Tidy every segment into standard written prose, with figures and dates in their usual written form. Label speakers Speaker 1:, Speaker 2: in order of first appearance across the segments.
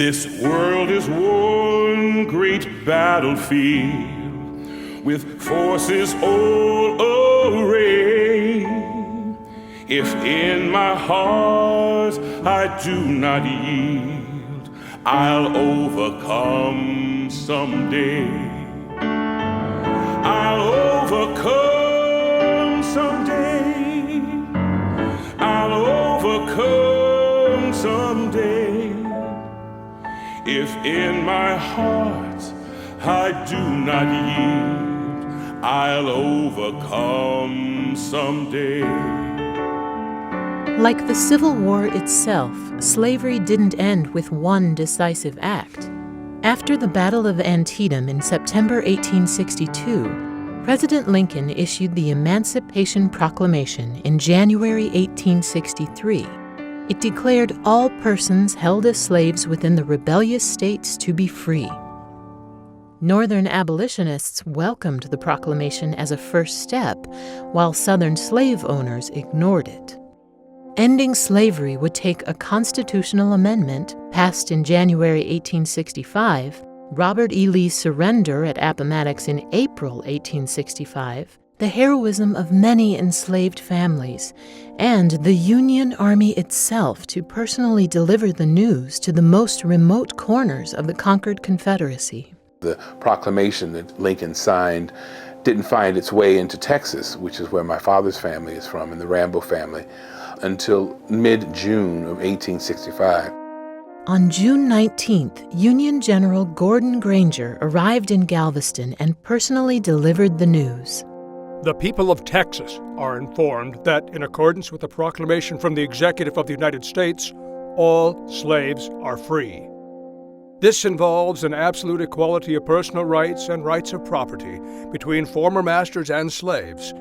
Speaker 1: This world is one great battlefield with forces all array. If in my heart I do not yield, I'll overcome someday. I'll overcome someday. I'll overcome someday. If in my heart I do not yield, I'll overcome someday.
Speaker 2: Like the Civil War itself, slavery didn't end with one decisive act. After the Battle of Antietam in September 1862, President Lincoln issued the Emancipation Proclamation in January 1863. It declared all persons held as slaves within the rebellious states to be free. Northern abolitionists welcomed the proclamation as a first step, while Southern slave owners ignored it. Ending slavery would take a constitutional amendment passed in January 1865, Robert E. Lee's surrender at Appomattox in April 1865, the heroism of many enslaved families, and the Union Army itself to personally deliver the news to the most remote corners of the conquered Confederacy.
Speaker 3: The proclamation that Lincoln signed didn't find its way into Texas, which is where my father's family is from, and the Rambo family, until mid-June of 1865.
Speaker 2: On June 19th, Union General Gordon Granger arrived in Galveston and personally delivered the news.
Speaker 4: The people of Texas are informed that, in accordance with the proclamation from the Executive of the United States, all slaves are free. This involves an absolute equality of personal rights and rights of property between former masters and slaves,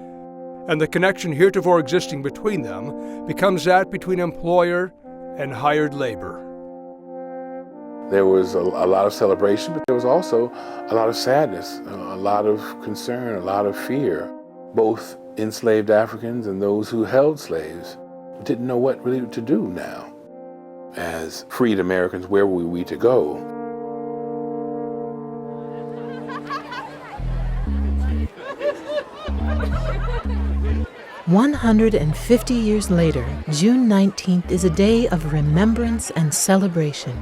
Speaker 4: and the connection heretofore existing between them becomes that between employer and hired labor.
Speaker 3: There was a lot of celebration, but there was also a lot of sadness, a lot of concern, a lot of fear. Both enslaved Africans and those who held slaves didn't know what really to do now. As freed Americans, where were we to go?
Speaker 2: "150 years later, June 19th is a day of remembrance and celebration.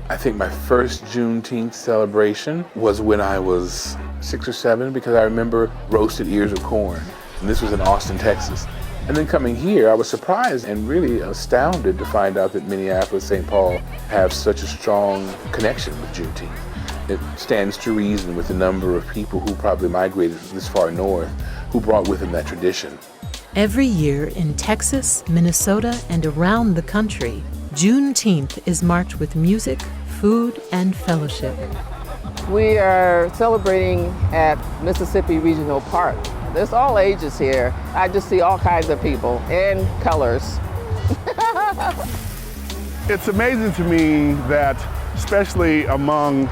Speaker 3: I think my first Juneteenth celebration was when I was 6 or 7, because I remember roasted ears of corn. And this was in Austin, Texas. And then coming here, I was surprised and really astounded to find out that Minneapolis, St. Paul have such a strong connection with Juneteenth. It stands to reason with the number of people who probably migrated this far north who brought with them that tradition.
Speaker 2: Every year in Texas, Minnesota, and around the country, Juneteenth is marked with music, food, and fellowship.
Speaker 5: We are celebrating at Mississippi Regional Park. There's all ages here. I just see all kinds of people and colors.
Speaker 6: It's amazing to me that, especially among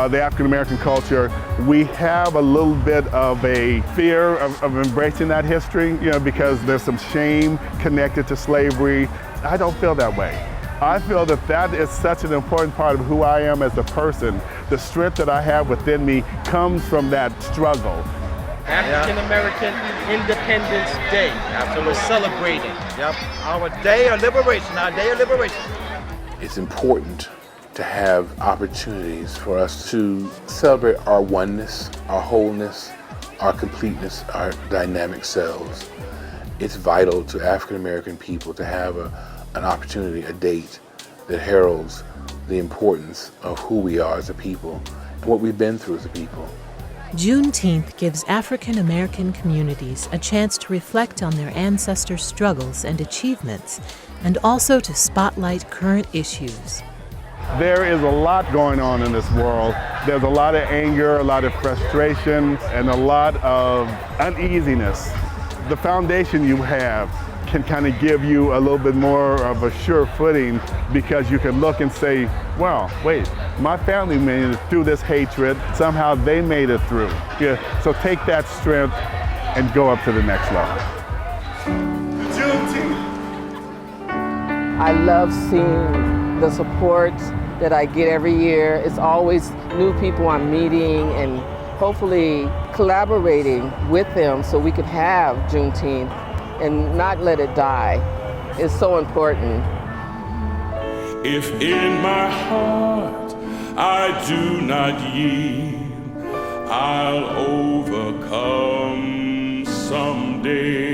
Speaker 6: the African American culture, we have a little bit of a fear of embracing that history, because there's some shame connected to slavery. I don't feel that way. I feel that that is such an important part of who I am as a person. The strength that I have within me comes from that struggle.
Speaker 7: African American Independence Day. Absolutely. We're celebrating. Yep. Our day of liberation, our day of liberation.
Speaker 3: It's important to have opportunities for us to celebrate our oneness, our wholeness, our completeness, our dynamic selves. It's vital to African American people to have an opportunity, a date that heralds the importance of who we are as a people and what we've been through as a people.
Speaker 2: Juneteenth gives African American communities a chance to reflect on their ancestors' struggles and achievements, and also to spotlight current issues.
Speaker 6: There is a lot going on in this world. There's a lot of anger, a lot of frustration, and a lot of uneasiness. The foundation you have can kind of give you a little bit more of a sure footing, because you can look and say, well, wait, my family made it through this hatred. Somehow they made it through. Yeah, so take that strength and go up to the next level.
Speaker 5: I love seeing the support that I get every year. It's always new people I'm meeting and hopefully collaborating with them so we can have Juneteenth and not let it die. It's so important.
Speaker 1: If in my heart I do not yield, I'll overcome someday.